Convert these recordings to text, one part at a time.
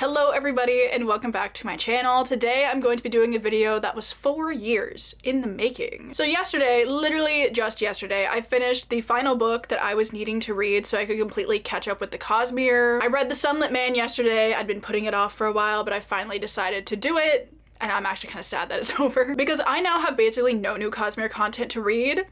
Hello everybody and welcome back to my channel. Today I'm going to be doing a video that was 4 years in the making. So yesterday, literally just yesterday, I finished the final book that I was needing to read so I could completely catch up with the Cosmere. I read The Sunlit Man yesterday. I'd been putting it off for a while, but I finally decided to do it. And I'm actually kind of sad that it's over because I now have basically no new Cosmere content to read,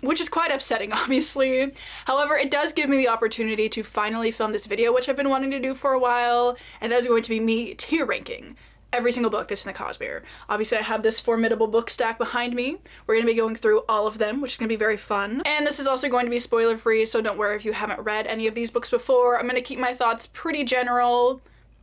which is quite upsetting, obviously. However, it does give me the opportunity to finally film this video, which I've been wanting to do for a while, and that is going to be me tier ranking every single book that's in the Cosmere. Obviously, I have this formidable book stack behind me. We're going to be going through all of them, which is going to be very fun. And this is also going to be spoiler-free, so don't worry if you haven't read any of these books before. I'm going to keep my thoughts pretty general,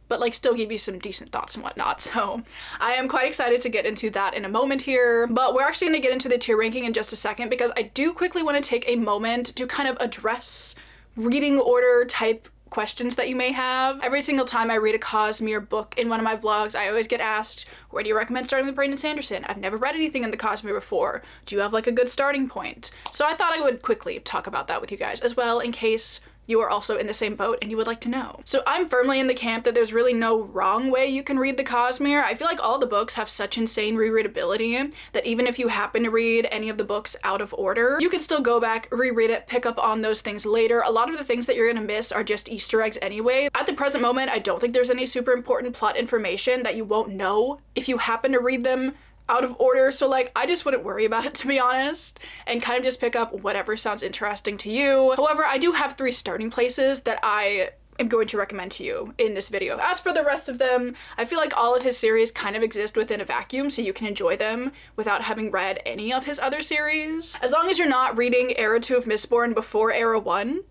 but like still give you some decent thoughts and whatnot. So I am quite excited to get into that in a moment here, but we're actually gonna get into the tier ranking in just a second because I do quickly want to take a moment to kind of address reading order type questions that you may have. Every single time I read a Cosmere book in one of my vlogs, I always get asked, where do you recommend starting with Brandon Sanderson? I've never read anything in the Cosmere before. Do you have like a good starting point? So I thought I would quickly talk about that with you guys as well in case you are also in the same boat and you would like to know. So I'm firmly in the camp that there's really no wrong way you can read the Cosmere. I feel like all the books have such insane rereadability that even if you happen to read any of the books out of order, you can still go back, reread it, pick up on those things later. A lot of the things that you're gonna miss are just Easter eggs anyway. At the present moment, I don't think there's any super important plot information that you won't know if you happen to read them out of order, so like I just wouldn't worry about it, to be honest, and kind of just pick up whatever sounds interesting to you. However, I do have 3 starting places that I am going to recommend to you in this video. As for the rest of them, I feel like all of his series kind of exist within a vacuum, so you can enjoy them without having read any of his other series. As long as you're not reading Era 2 of Mistborn before Era 1,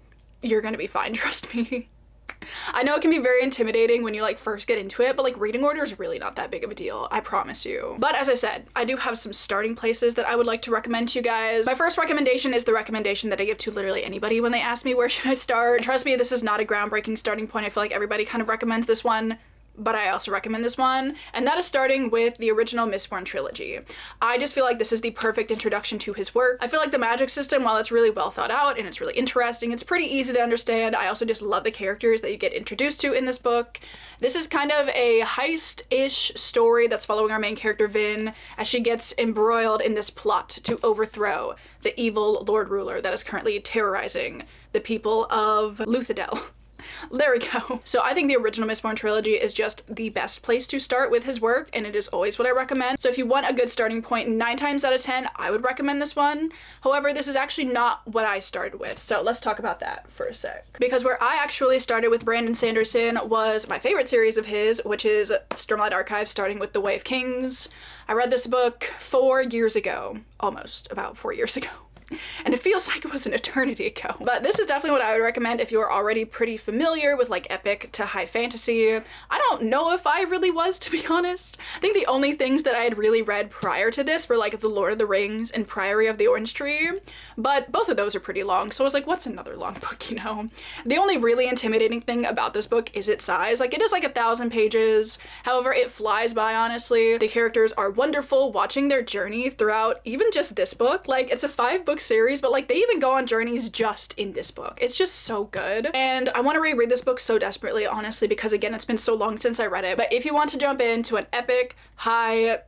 you're gonna be fine, trust me. I know it can be very intimidating when you like first get into it, but like reading order is really not that big of a deal, I promise you. But as I said, I do have some starting places that I would like to recommend to you guys. My first recommendation is the recommendation that I give to literally anybody when they ask me where should I start. Trust me, this is not a groundbreaking starting point. I feel like everybody kind of recommends this one, but I also recommend this one, and that is starting with the original Mistborn trilogy. I just feel like this is the perfect introduction to his work. I feel like the magic system, while it's really well thought out and it's really interesting, it's pretty easy to understand. I also just love the characters that you get introduced to in this book. This is kind of a heist-ish story that's following our main character Vin as she gets embroiled in this plot to overthrow the evil Lord Ruler that is currently terrorizing the people of Luthadel. There we go. So I think the original Mistborn trilogy is just the best place to start with his work, and it is always what I recommend. So if you want a good starting point, 9 times out of 10, I would recommend this one. However, this is actually not what I started with, so let's talk about that for a sec. Because where I actually started with Brandon Sanderson was my favorite series of his, which is Stormlight Archive, starting with The Way of Kings. I read this book 4 years ago, almost about 4 years ago. And it feels like it was an eternity ago. But this is definitely what I would recommend if you're already pretty familiar with like epic to high fantasy. I don't know if I really was, to be honest. I think the only things that I had really read prior to this were like The Lord of the Rings and Priory of the Orange Tree, but both of those are pretty long, so I was like, what's another long book, you know? The only really intimidating thing about this book is its size. Like, it is like 1,000 pages. However, it flies by, honestly. The characters are wonderful, watching their journey throughout even just this book. Like, it's a 5-book series, but like they even go on journeys just in this book. It's just so good, and I want to reread this book so desperately, honestly, because again, it's been so long since I read it. But if you want to jump into an epic high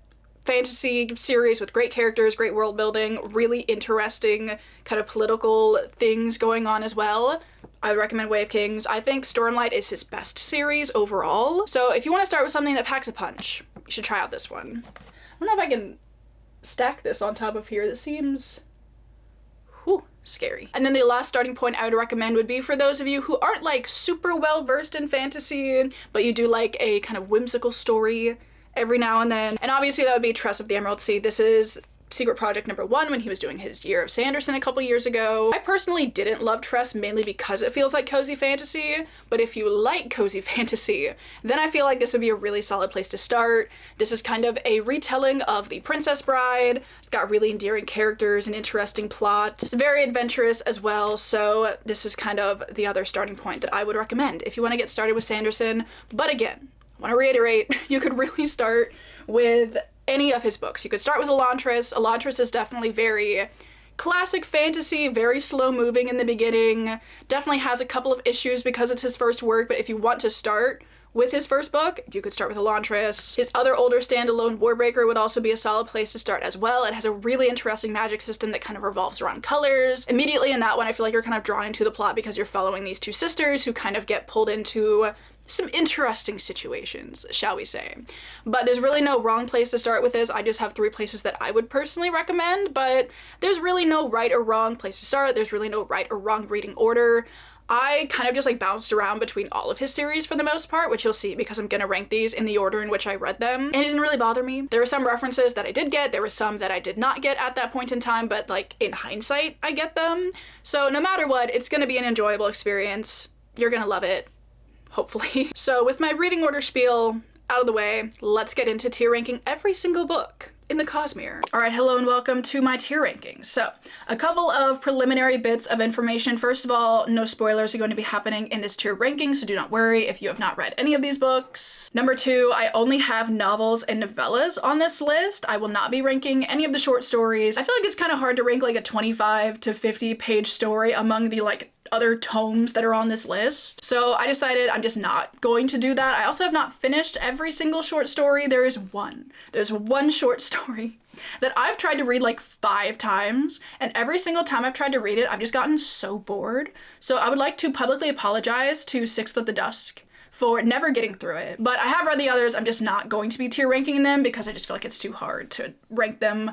fantasy series with great characters, great world building, really interesting kind of political things going on as well, I would recommend Way of Kings. I think Stormlight is his best series overall, so if you want to start with something that packs a punch, you should try out this one. I don't know if I can stack this on top of here. This seems scary. And then the last starting point I would recommend would be for those of you who aren't like super well versed in fantasy, but you do like a kind of whimsical story every now and then. And obviously that would be Tress of the Emerald Sea. This is secret project number 1 when he was doing his Year of Sanderson a couple years ago. I personally didn't love Tress mainly because it feels like cozy fantasy, but if you like cozy fantasy, then I feel like this would be a really solid place to start. This is kind of a retelling of The Princess Bride. It's got really endearing characters and interesting plot. It's very adventurous as well, so this is kind of the other starting point that I would recommend if you want to get started with Sanderson. But again, I want to reiterate, you could really start with any of his books. You could start with Elantris. Elantris is definitely very classic fantasy, very slow moving in the beginning. Definitely has a couple of issues because it's his first work, but if you want to start with his first book. You could start with Elantris. His other older standalone, Warbreaker, would also be a solid place to start as well. It has a really interesting magic system that kind of revolves around colors. Immediately in that one, I feel like you're kind of drawn into the plot because you're following these two sisters who kind of get pulled into some interesting situations, shall we say. But there's really no wrong place to start with this. I just have 3 places that I would personally recommend, but there's really no right or wrong place to start. There's really no right or wrong reading order. I kind of just like bounced around between all of his series for the most part, which you'll see because I'm gonna rank these in the order in which I read them. And it didn't really bother me. There were some references that I did get, there were some that I did not get at that point in time, but like in hindsight, I get them. So no matter what, it's gonna be an enjoyable experience. You're gonna love it. Hopefully. So with my reading order spiel out of the way, let's get into tier ranking every single book in the Cosmere. All right, hello and welcome to my tier rankings. So a couple of preliminary bits of information. First of all, no spoilers are going to be happening in this tier ranking, so do not worry if you have not read any of these books. Number 2, I only have novels and novellas on this list. I will not be ranking any of the short stories. I feel like it's kind of hard to rank like a 25 to 50 page story among the like other tomes that are on this list. So I decided I'm just not going to do that. I also have not finished every single short story. There's one short story that I've tried to read like 5 times, and every single time I've tried to read it, I've just gotten so bored. So I would like to publicly apologize to Sixth of the Dusk for never getting through it. But I have read the others. I'm just not going to be tier ranking them because I just feel like it's too hard to rank them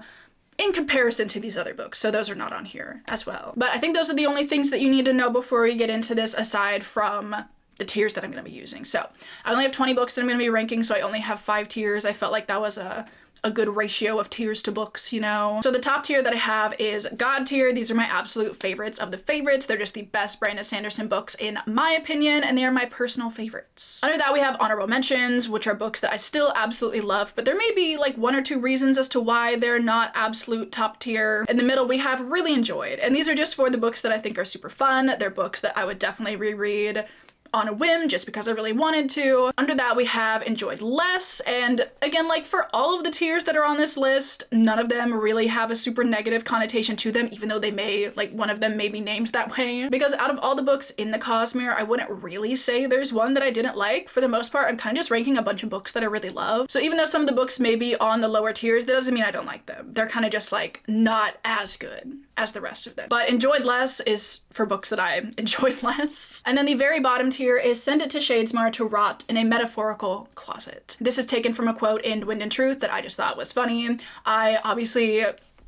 in comparison to these other books, so those are not on here as well. But I think those are the only things that you need to know before we get into this, aside from the tiers that I'm gonna be using. So I only have 20 books that I'm gonna be ranking, so I only have 5 tiers. I felt like that was a good ratio of tiers to books, you know? So the top tier that I have is God tier. These are my absolute favorites of the favorites. They're just the best Brandon Sanderson books in my opinion, and they are my personal favorites. Under that we have honorable mentions, which are books that I still absolutely love, but there may be like 1 or 2 reasons as to why they're not absolute top tier. In the middle we have really enjoyed, and these are just for the books that I think are super fun. They're books that I would definitely reread on a whim just because I really wanted to. Under that we have enjoyed less, and again, like for all of the tiers that are on this list, none of them really have a super negative connotation to them, even though they may, like one of them may be named that way. Because out of all the books in the Cosmere, I wouldn't really say there's one that I didn't like. For the most part, I'm kind of just ranking a bunch of books that I really love. So even though some of the books may be on the lower tiers, that doesn't mean I don't like them. They're kind of just like not as good as the rest of them. But enjoyed less is for books that I enjoyed less. And then the very bottom tier is Send It to Shadesmar to Rot in a Metaphorical Closet. This is taken from a quote in Wind and Truth that I just thought was funny. I obviously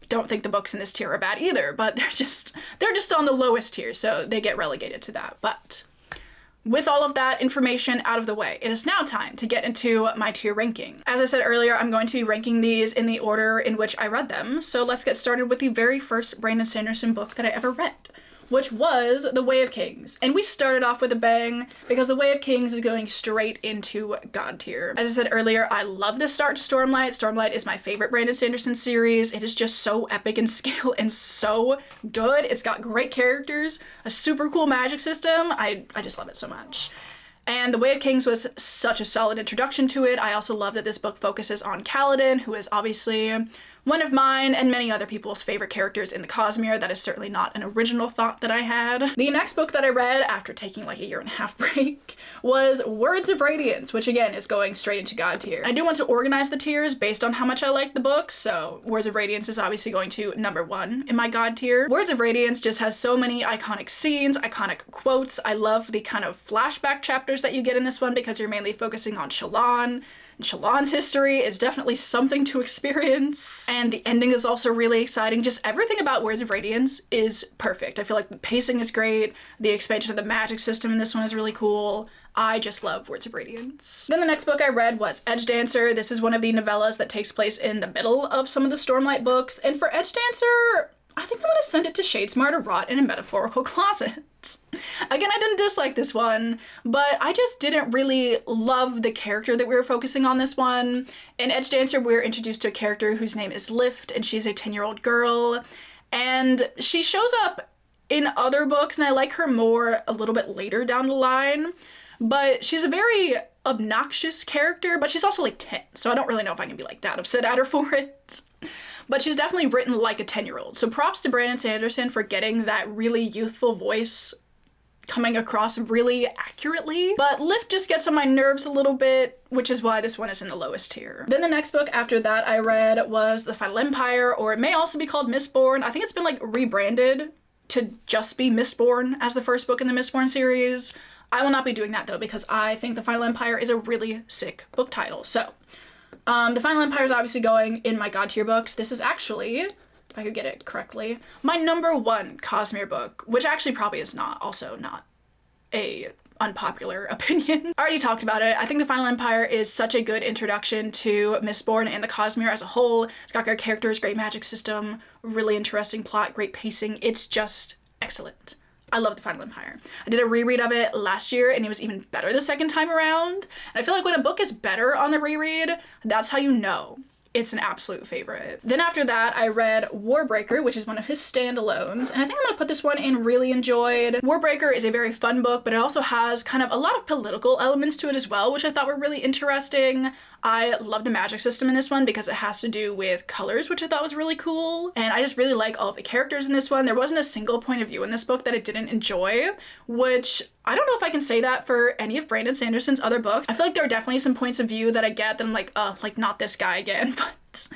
don't think the books in this tier are bad either, but they're just on the lowest tier, so they get relegated to that. But with all of that information out of the way, it is now time to get into my tier ranking. As I said earlier, I'm going to be ranking these in the order in which I read them, so let's get started with the very first Brandon Sanderson book that I ever read, which was The Way of Kings. And we started off with a bang because The Way of Kings is going straight into God tier. As I said earlier, I love the start to Stormlight. Stormlight is my favorite Brandon Sanderson series. It is just so epic in scale and so good. It's got great characters, a super cool magic system. I just love it so much. And The Way of Kings was such a solid introduction to it. I also love that this book focuses on Kaladin, who is obviously one of mine and many other people's favorite characters in the Cosmere. That is certainly not an original thought that I had. The next book that I read after taking like a 1.5 year break was Words of Radiance, which again is going straight into God tier. I do want to organize the tiers based on how much I like the book, so Words of Radiance is obviously going to number 1 in my God tier. Words of Radiance just has so many iconic scenes, iconic quotes. I love the kind of flashback chapters that you get in this one because you're mainly focusing on Shallan. Shallan's history is definitely something to experience, and the ending is also really exciting. Just everything about Words of Radiance is perfect. I feel like the pacing is great, the expansion of the magic system in this one is really cool. I just love Words of Radiance. Then the next book I read was Edge Dancer. This is one of the novellas that takes place in the middle of some of the Stormlight books, and for Edge Dancer, I think I'm gonna send it to Shadesmar to rot in a metaphorical closet. Again, I didn't dislike this one, but I just didn't really love the character that we were focusing on this one. In Edge Dancer, we're introduced to a character whose name is Lift, and she's a 10-year-old girl, and she shows up in other books, and I like her more a little bit later down the line, but she's a very obnoxious character, but she's also like 10, so I don't really know if I can be like that upset at her for it. But she's definitely written like a 10-year-old. So props to Brandon Sanderson for getting that really youthful voice coming across really accurately, but Lift just gets on my nerves a little bit, which is why this one is in the lowest tier. Then the next book after that I read was The Final Empire, or it may also be called Mistborn. I think it's been like rebranded to just be Mistborn as the first book in the Mistborn series. I will not be doing that though, because I think The Final Empire is a really sick book title. So The Final Empire is obviously going in my God tier books. This is actually, if I could get it correctly, my #1 Cosmere book, which actually probably is also not a unpopular opinion. I already talked about it. I think The Final Empire is such a good introduction to Mistborn and the Cosmere as a whole. It's got great characters, great magic system, really interesting plot, great pacing. It's just excellent. I love The Final Empire. I did a reread of it last year and it was even better the second time around. And I feel like when a book is better on the reread, that's how you know it's an absolute favorite. Then after that, I read Warbreaker, which is one of his standalones, and I think I'm gonna put this one in really enjoyed. Warbreaker is a very fun book, but it also has kind of a lot of political elements to it as well, which I thought were really interesting. I love the magic system in this one because it has to do with colors, which I thought was really cool. And I just really like all of the characters in this one. There wasn't a single point of view in this book that I didn't enjoy, which I don't know if I can say that for any of Brandon Sanderson's other books. I feel like there are definitely some points of view that I get that I'm like not this guy again. But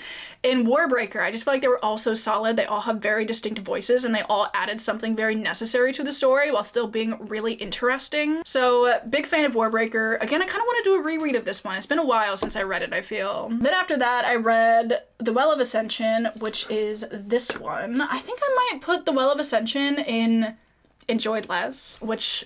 in Warbreaker, I just feel like they were all so solid. They all have very distinct voices and they all added something very necessary to the story while still being really interesting. So big fan of Warbreaker. Again, I kind of want to do a reread of this one. It's been a while since I read it, I feel. Then after that, I read The Well of Ascension, which is this one. I think I might put The Well of Ascension in enjoyed less, which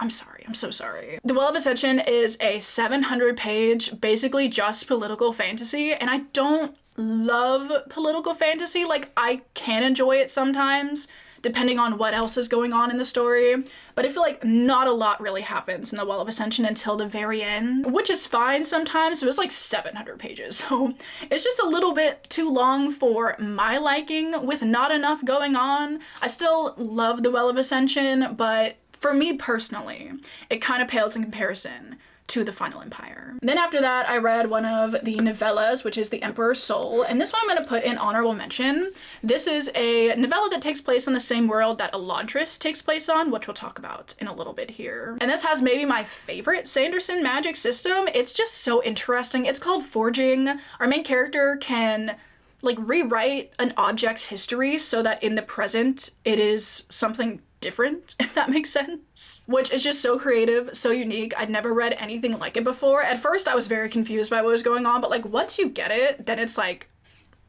I'm sorry, I'm so sorry. The Well of Ascension is a 700-page, basically just political fantasy, and I don't love political fantasy. Like, I can enjoy it sometimes, depending on what else is going on in the story, but I feel like not a lot really happens in The Well of Ascension until the very end, which is fine sometimes, but it's like 700 pages, so it's just a little bit too long for my liking with not enough going on. I still love The Well of Ascension, but for me personally, it kind of pales in comparison to The Final Empire. Then after that, I read one of the novellas, which is The Emperor's Soul, and this one I'm going to put in honorable mention. This is a novella that takes place on the same world that Elantris takes place on, which we'll talk about in a little bit here. And this has maybe my favorite Sanderson magic system. It's just so interesting. It's called Forging. Our main character can like rewrite an object's history so that in the present it is something different, if that makes sense, which is just so creative, so unique. I'd never read anything like it before. At first I was very confused by what was going on, but like once you get it, then it's like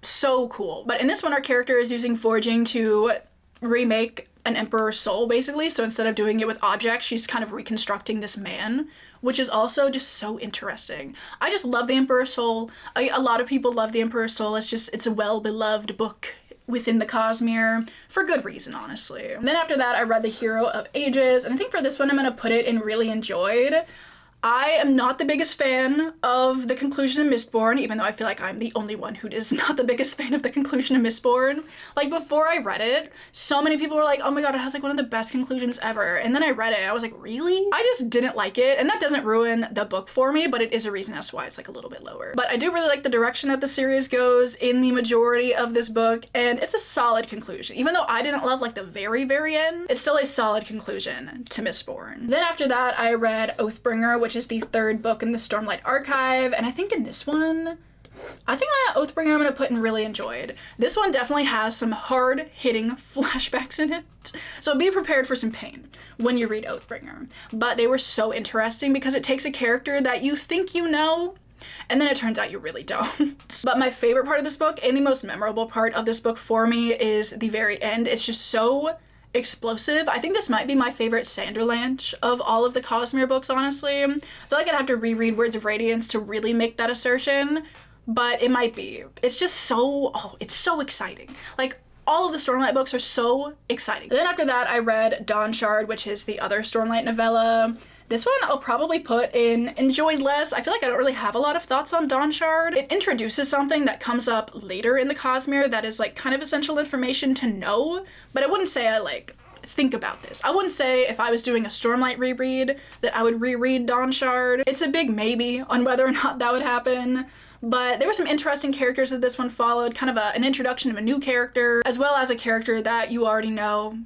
so cool. But in this one, our character is using forging to remake an emperor's soul, basically. So instead of doing it with objects, she's kind of reconstructing this man, which is also just so interesting. I just love The Emperor's Soul. A lot of people love The Emperor's Soul. It's a well-beloved book within the Cosmere, for good reason, honestly. And then after that, I read The Hero of Ages, and I think for this one, I'm gonna put it in really enjoyed. I am not the biggest fan of the conclusion of Mistborn, even though I feel like I'm the only one who is not the biggest fan of the conclusion of Mistborn. Like, before I read it, so many people were like, oh my god, it has like one of the best conclusions ever. And then I read it, I was like, really? I just didn't like it, and that doesn't ruin the book for me, but it is a reason as to why it's like a little bit lower. But I do really like the direction that the series goes in the majority of this book, and it's a solid conclusion. Even though I didn't love like the very, very end, it's still a solid conclusion to Mistborn. Then after that, I read Oathbringer, which is the third book in the Stormlight Archive, and I think in this one, Oathbringer I'm gonna put in really enjoyed. This one definitely has some hard-hitting flashbacks in it, so be prepared for some pain when you read Oathbringer. But they were so interesting because it takes a character that you think you know, and then it turns out you really don't. But my favorite part of this book, and the most memorable part of this book for me, is the very end. It's just so explosive. I think this might be my favorite Sanderlanche of all of the Cosmere books, honestly. I feel like I'd have to reread Words of Radiance to really make that assertion, but it might be. It's just so, it's so exciting. Like, all of the Stormlight books are so exciting. Then after that, I read Dawnshard, which is the other Stormlight novella. This one I'll probably put in enjoyed less. I feel like I don't really have a lot of thoughts on Dawnshard. It introduces something that comes up later in the Cosmere that is like kind of essential information to know, but I wouldn't say I like think about this. I wouldn't say if I was doing a Stormlight reread that I would reread Dawnshard. It's a big maybe on whether or not that would happen. But there were some interesting characters that this one followed, kind of an introduction of a new character, as well as a character that you already know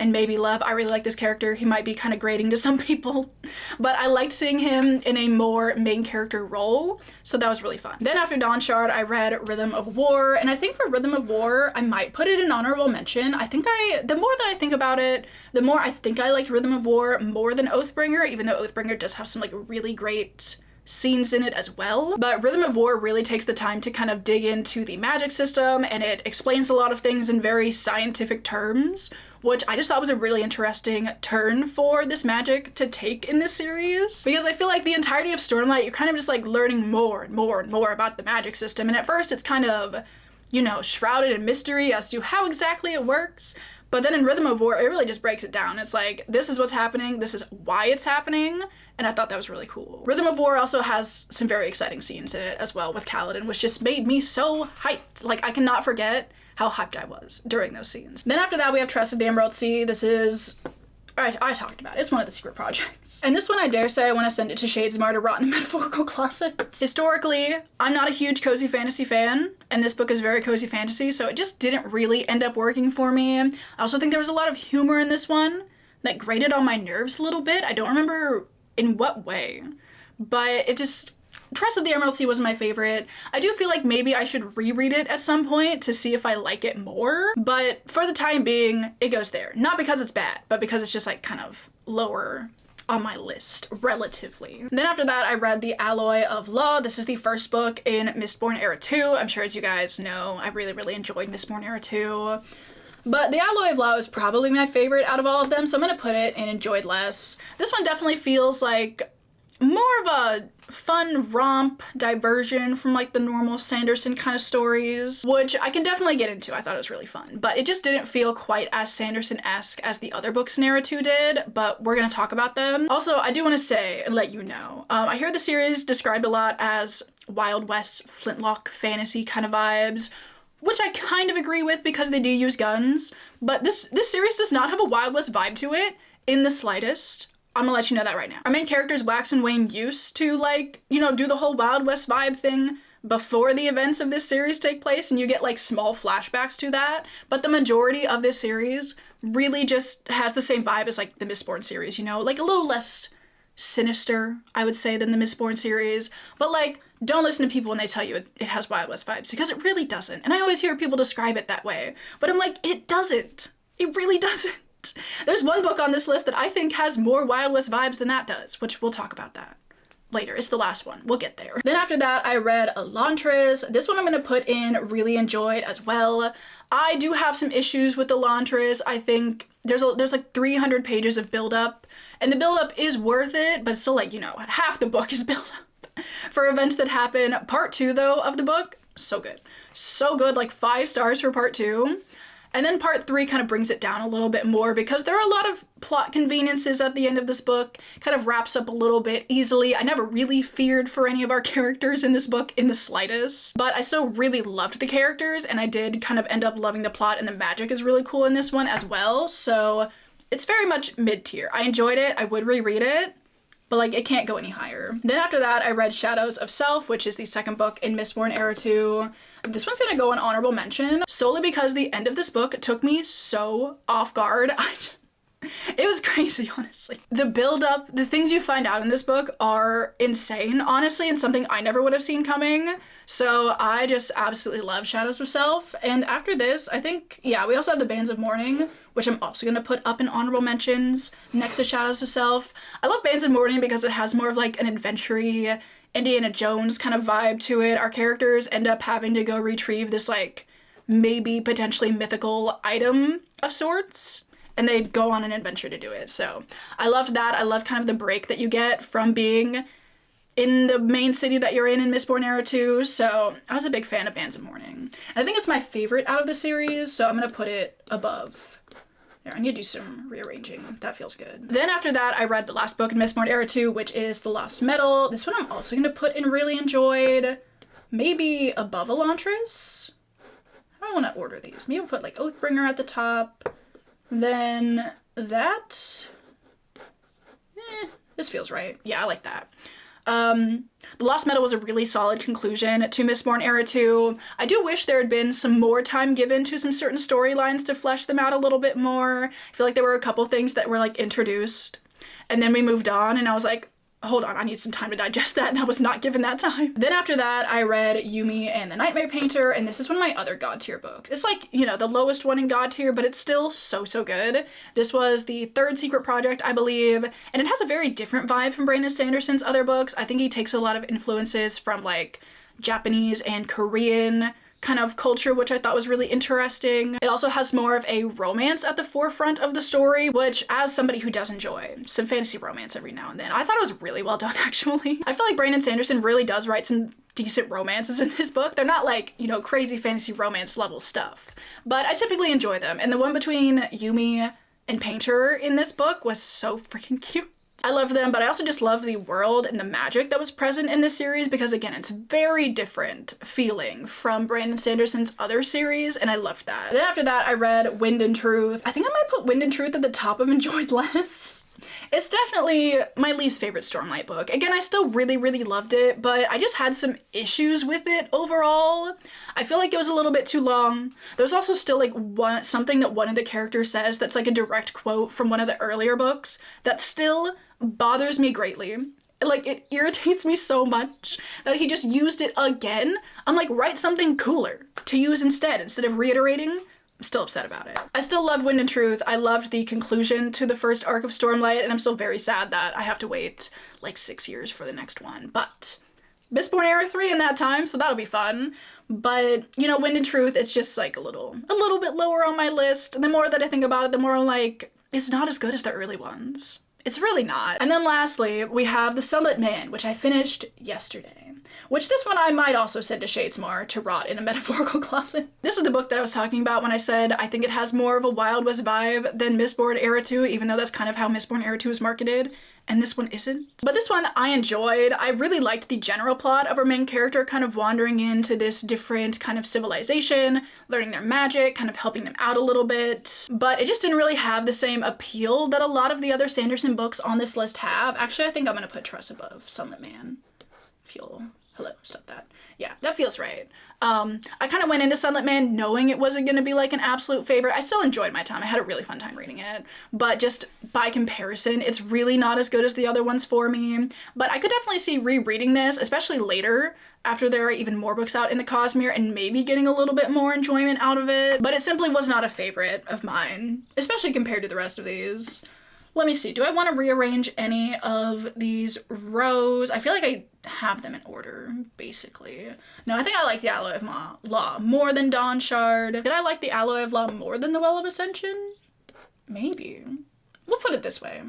and maybe love. I really like this character. He might be kind of grating to some people, but I liked seeing him in a more main character role, so that was really fun. Then after Dawn Shard, I read Rhythm of War, and I think for Rhythm of War, I might put it in honorable mention. The more that I think about it, the more I think I liked Rhythm of War more than Oathbringer, even though Oathbringer does have some like really great scenes in it as well. But Rhythm of War really takes the time to kind of dig into the magic system, and it explains a lot of things in very scientific terms, which I just thought was a really interesting turn for this magic to take in this series. Because I feel like the entirety of Stormlight, you're kind of just like learning more and more and more about the magic system. And at first it's kind of, you know, shrouded in mystery as to how exactly it works. But then in Rhythm of War, it really just breaks it down. It's like, this is what's happening, this is why it's happening, and I thought that was really cool. Rhythm of War also has some very exciting scenes in it as well with Kaladin, which just made me so hyped. Like, I cannot forget how hyped I was during those scenes. Then after that, we have Tress of the Emerald Sea. This is, I talked about it. It's one of the secret projects. And this one, I dare say I want to send it to Shadesmar to rot in a metaphorical closet. Historically, I'm not a huge cozy fantasy fan, and this book is very cozy fantasy, so it just didn't really end up working for me. I also think there was a lot of humor in this one that grated on my nerves a little bit. I don't remember in what way, but it just, Tress of the Emerald Sea was my favorite. I do feel like maybe I should reread it at some point to see if I like it more, but for the time being, it goes there. Not because it's bad, but because it's just like kind of lower on my list, relatively. Then after that, I read The Alloy of Law. This is the first book in Mistborn Era 2. I'm sure as you guys know, I really enjoyed Mistborn Era 2. But The Alloy of Law is probably my favorite out of all of them, so I'm gonna put it in enjoyed less. This one definitely feels like more of a fun romp diversion from like the normal Sanderson kind of stories, which I can definitely get into. I thought it was really fun, but it just didn't feel quite as Sanderson-esque as the other books in Era 2 did, but we're gonna talk about them. Also, I do want to say and let you know, I hear the series described a lot as Wild West Flintlock fantasy kind of vibes, which I kind of agree with because they do use guns, but this series does not have a Wild West vibe to it in the slightest. I'm gonna let you know that right now. Our main characters, Wax and Wayne, used to like, you know, do the whole Wild West vibe thing before the events of this series take place, and you get like small flashbacks to that, but the majority of this series really just has the same vibe as like the Mistborn series, you know, like a little less sinister, I would say, than the Mistborn series, but like, don't listen to people when they tell you it has Wild West vibes, because it really doesn't. And I always hear people describe it that way, but I'm like, it doesn't. It really doesn't. There's one book on this list that I think has more Wild West vibes than that does, which we'll talk about that later. It's the last one. We'll get there. Then after that, I read Elantris. This one I'm gonna put in really enjoyed as well. I do have some issues with Elantris. I think there's like 300 pages of buildup, and the buildup is worth it, but it's still like, you know, half the book is buildup for events that happen. Part 2 though of the book, so good. So good, like 5 stars for part 2. And then part 3 kind of brings it down a little bit more because there are a lot of plot conveniences at the end of this book, kind of wraps up a little bit easily. I never really feared for any of our characters in this book in the slightest, but I still really loved the characters, and I did kind of end up loving the plot, and the magic is really cool in this one as well, so it's very much mid-tier. I enjoyed it, I would reread it, but like it can't go any higher. Then after that, I read Shadows of Self, which is the second book in Mistborn Era 2. This one's gonna go in honorable mention solely because the end of this book took me so off guard. It was crazy, honestly. The build up, the things you find out in this book are insane, honestly, and something I never would have seen coming. So I just absolutely love Shadows of Self. And after this, I think, yeah, we also have the Bands of Mourning, which I'm also gonna put up in honorable mentions next to Shadows of Self. I love Bands of Mourning because it has more of like an adventure-y, Indiana Jones kind of vibe to it. Our characters end up having to go retrieve this like maybe potentially mythical item of sorts, and they go on an adventure to do it. So I loved that. I love kind of the break that you get from being in the main city that you're in Mistborn Era 2. So I was a big fan of Bands of Mourning. And I think it's my favorite out of the series, so I'm gonna put it above. There, I need to do some rearranging. That feels good. Then after that, I read the last book in Mistborn Era 2, which is The Lost Metal. This one I'm also gonna put in really enjoyed. Maybe above Elantris? How do I wanna order these? Maybe I'll put like Oathbringer at the top. Then that. This feels right. Yeah, I like that. The Lost Metal was a really solid conclusion to Mistborn Era 2. I do wish there had been some more time given to some certain storylines to flesh them out a little bit more. I feel like there were a couple things that were like introduced and then we moved on and I was like, hold on, I need some time to digest that, and I was not given that time. Then after that, I read Yumi and the Nightmare Painter, and this is one of my other God tier books. It's like, you know, the lowest one in God tier, but it's still so, so good. This was the third secret project, I believe, and it has a very different vibe from Brandon Sanderson's other books. I think he takes a lot of influences from like Japanese and Korean kind of culture, which I thought was really interesting. It also has more of a romance at the forefront of the story, which, as somebody who does enjoy some fantasy romance every now and then, I thought it was really well done, actually. I feel like Brandon Sanderson really does write some decent romances in his book. They're not like, you know, crazy fantasy romance level stuff, but I typically enjoy them. And the one between Yumi and Painter in this book was so freaking cute. I loved them, but I also just loved the world and the magic that was present in this series because, again, it's very different feeling from Brandon Sanderson's other series, and I loved that. Then after that, I read Wind and Truth. I think I might put Wind and Truth at the top of Enjoyed Less. It's definitely my least favorite Stormlight book. Again, I still really, really loved it, but I just had some issues with it overall. I feel like it was a little bit too long. There's also still like something that one of the characters says that's like a direct quote from one of the earlier books that still bothers me greatly. Like, it irritates me so much that he just used it again. I'm like, write something cooler to use instead of reiterating. I'm still upset about it. I still love Wind and Truth. I loved the conclusion to the first arc of Stormlight, and I'm still very sad that I have to wait like 6 years for the next one. But Mistborn Era 3 in that time, so that'll be fun. But, you know, Wind and Truth, it's just like a little bit lower on my list. The more that I think about it, the more I'm like, it's not as good as the early ones. It's really not. And then lastly, we have The Sunlit Man, which I finished yesterday. Which this one I might also send to Shadesmar to rot in a metaphorical closet. This is the book that I was talking about when I said I think it has more of a Wild West vibe than Mistborn Era 2, even though that's kind of how Mistborn Era 2 is marketed. And this one isn't. But this one I enjoyed. I really liked the general plot of our main character kind of wandering into this different kind of civilization, learning their magic, kind of helping them out a little bit. But it just didn't really have the same appeal that a lot of the other Sanderson books on this list have. Actually, I think I'm gonna put Trust above Sunlit Man. Hello, stop that. Yeah, that feels right. I kind of went into Sunlit Man knowing it wasn't going to be like an absolute favorite. I still enjoyed my time. I had a really fun time reading it, but just by comparison, it's really not as good as the other ones for me. But I could definitely see rereading this, especially later, after there are even more books out in the Cosmere, and maybe getting a little bit more enjoyment out of it. But it simply was not a favorite of mine, especially compared to the rest of these. Let me see, do I want to rearrange any of these rows? I feel like I have them in order, basically. No, I think I like the Alloy of Law more than Dawn Shard. Did I like the Alloy of Law more than the Well of Ascension? Maybe. We'll put it this way.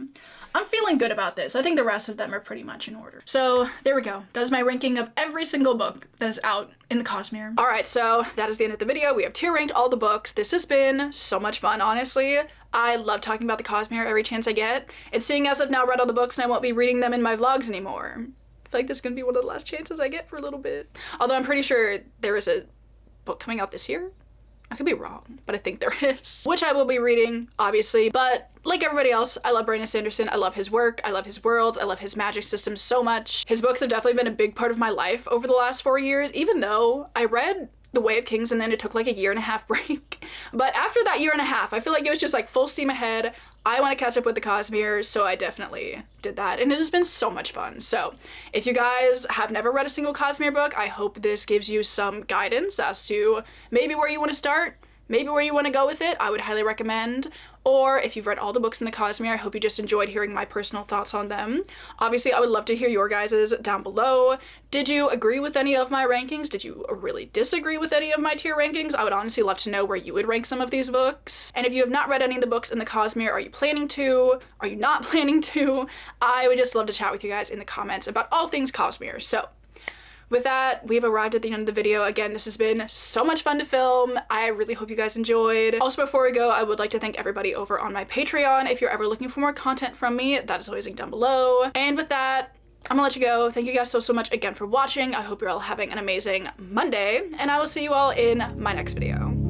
I'm feeling good about this. I think the rest of them are pretty much in order. So there we go. That is my ranking of every single book that is out in the Cosmere. All right, so that is the end of the video. We have tier ranked all the books. This has been so much fun, honestly. I love talking about the Cosmere every chance I get. And seeing as I've now read all the books and I won't be reading them in my vlogs anymore, I feel like this is gonna be one of the last chances I get for a little bit. Although I'm pretty sure there is a book coming out this year. I could be wrong, but I think there is. Which I will be reading, obviously, but like everybody else, I love Brandon Sanderson. I love his work, I love his worlds, I love his magic system so much. His books have definitely been a big part of my life over the last 4 years, even though I read The Way of Kings and then it took like a 1.5 year break. But after that 1.5 years, I feel like it was just like full steam ahead. I want to catch up with the Cosmere, so I definitely did that, and it has been so much fun. So if you guys have never read a single Cosmere book, I hope this gives you some guidance as to maybe where you want to start, maybe where you want to go with it. I would highly recommend. Or if you've read all the books in the Cosmere, I hope you just enjoyed hearing my personal thoughts on them. Obviously, I would love to hear your guys's down below. Did you agree with any of my rankings? Did you really disagree with any of my tier rankings? I would honestly love to know where you would rank some of these books. And if you have not read any of the books in the Cosmere, are you planning to? Are you not planning to? I would just love to chat with you guys in the comments about all things Cosmere. So with that, we've arrived at the end of the video. Again, this has been so much fun to film. I really hope you guys enjoyed. Also, before we go, I would like to thank everybody over on my Patreon. If you're ever looking for more content from me, that is always linked down below. And with that, I'm gonna let you go. Thank you guys so much again for watching. I hope you're all having an amazing Monday, and I will see you all in my next video.